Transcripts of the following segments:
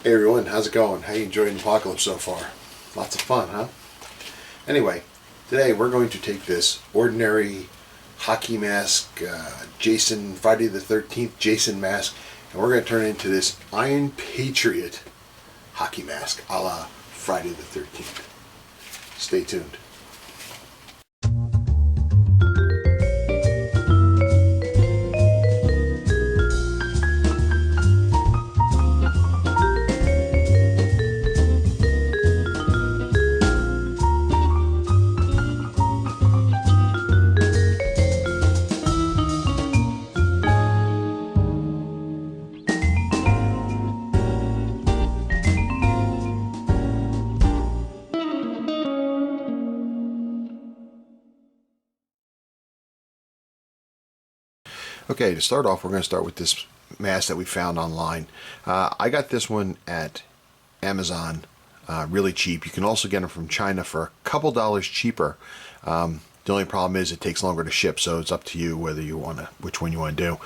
Hey everyone, how's it going? How you enjoying the apocalypse so far? Lots of fun, huh? Anyway, today we're going to take this ordinary hockey mask, Friday the 13th Jason mask, and we're going to turn it into this Iron Patriot hockey mask, a la Friday the 13th. Stay tuned. Okay, to start off, we're going to start with this mask that we found online. I got this one at Amazon, really cheap. You can also get them from China for a couple dollars cheaper. The only problem is it takes longer to ship, so it's up to you whether you want to, which one you want to do.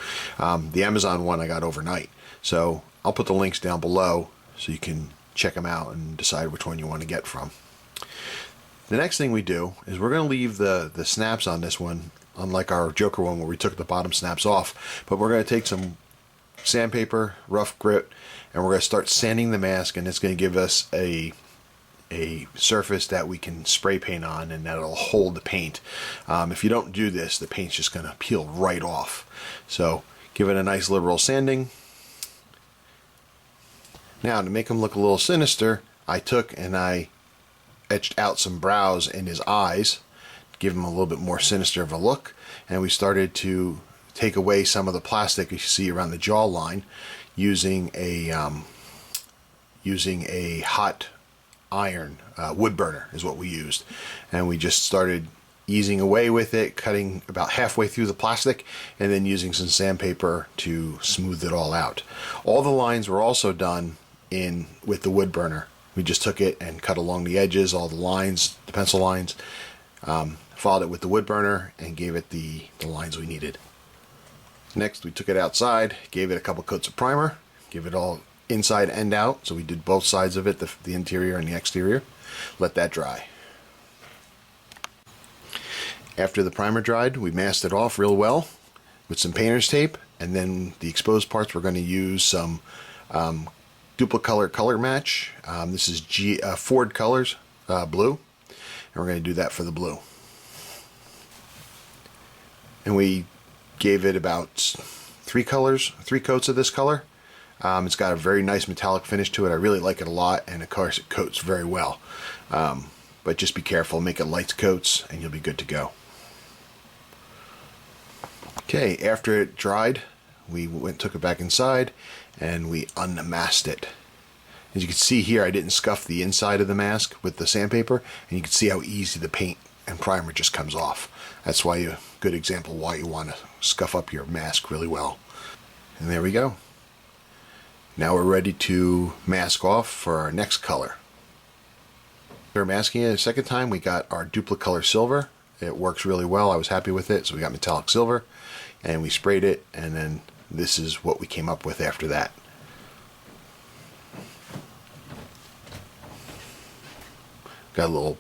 The Amazon one I got overnight, so I'll put the links down below so you can check them out and decide which one you want to get from. The next thing we do is we're going to leave the snaps on this one, unlike our Joker one where we took the bottom snaps off, but we're going to take some sandpaper, rough grit, and we're going to start sanding the mask, and it's going to give us a surface that we can spray paint on, and that'll hold the paint. If you don't do this, the paint's just going to peel right off. So give it a nice liberal sanding. Now, to make him look a little sinister, I took and I etched out some brows in his eyes, give him a little bit more sinister of a look, and we started to take away some of the plastic you see around the jawline using a hot iron wood burner is what we used, and we just started easing away with it, cutting about halfway through the plastic, and then using some sandpaper to smooth it all out. All the lines were also done with the wood burner. We just took it and cut along the edges, all the lines, the pencil lines, followed it with the wood burner, and gave it the lines we needed. Next, we took it outside, gave it a couple coats of primer, give it all inside and out, so we did both sides of it, the interior and the exterior. Let that dry. After the primer dried, we masked it off real well with some painter's tape, and then the exposed parts we're going to use some Duplicolor color match. This is Ford Colors blue, and we're going to do that for the blue. And we gave it about three coats of this color. It's got a very nice metallic finish to it. I really like it a lot, and of course it coats very well. But just be careful, make it light coats, and you'll be good to go. Okay, after it dried, we took it back inside, and we unmasked it. As you can see here, I didn't scuff the inside of the mask with the sandpaper, and you can see how easy the paint and primer just comes off. That's why a good example why you want to scuff up your mask really well. And there we go. Now we're ready to mask off for our next color. We're masking it a second time. We got our Duplicolor silver. It works really well. I was happy with it, so we got metallic silver, and we sprayed it, and then this is what we came up with after that. Got a little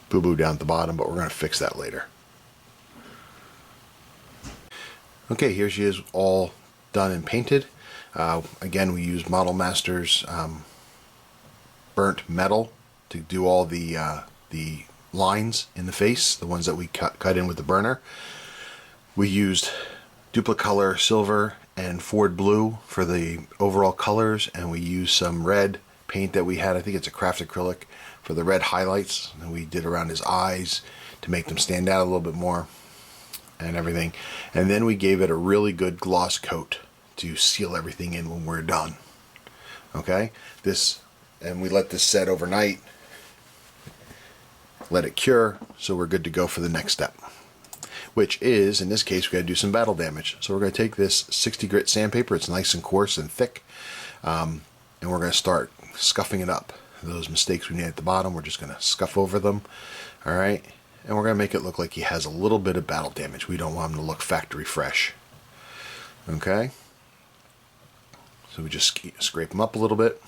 boo-boo down at the bottom, but we're going to fix that later. Okay, here she is all done and painted. Again, we used Model Master's burnt metal to do all the lines in the face, the ones that we cut in with the burner. We used Duplicolor silver and Ford blue for the overall colors, and we used some red paint that we had. I think it's a craft acrylic for the red highlights, and we did around his eyes to make them stand out a little bit more and everything. And then we gave it a really good gloss coat to seal everything in when we're done. Okay, and we let this set overnight, let it cure, so we're good to go for the next step, which is, in this case, we got to do some battle damage. So we're going to take this 60 grit sandpaper. It's nice and coarse and thick, and we're going to start scuffing it up. Those mistakes we made at the bottom, we're just going to scuff over them. All right, and we're going to make it look like he has a little bit of battle damage. We don't want him to look factory fresh. Okay, so we just scrape him up a little bit.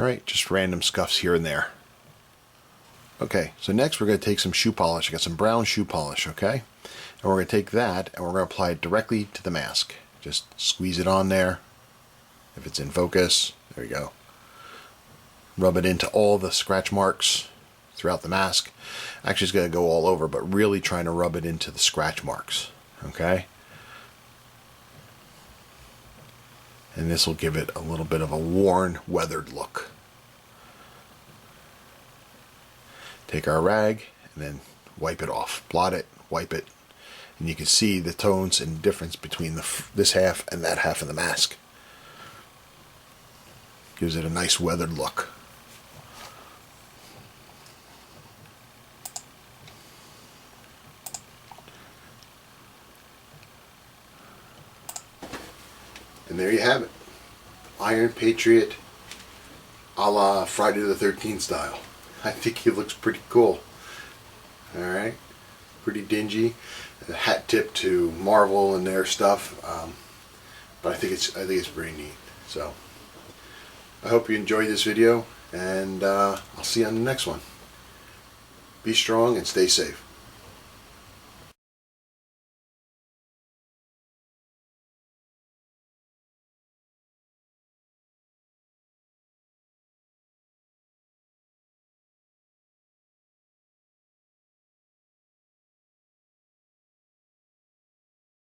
Alright, just random scuffs here and there. Okay, so next we're going to take some shoe polish. I got some brown shoe polish, okay? And we're going to take that and we're going to apply it directly to the mask. Just squeeze it on there. If it's in focus, there we go. Rub it into all the scratch marks throughout the mask. Actually, it's going to go all over, but really trying to rub it into the scratch marks, okay? And this will give it a little bit of a worn, weathered look. Take our rag and then wipe it off. Blot it, wipe it, and you can see the tones and difference between this half and that half of the mask. Gives it a nice weathered look. And there you have it. Iron Patriot a la Friday the 13th style. I think he looks pretty cool. Alright. Pretty dingy. A hat tip to Marvel and their stuff. But I think it's pretty neat. So I hope you enjoyed this video, and I'll see you on the next one. Be strong and stay safe.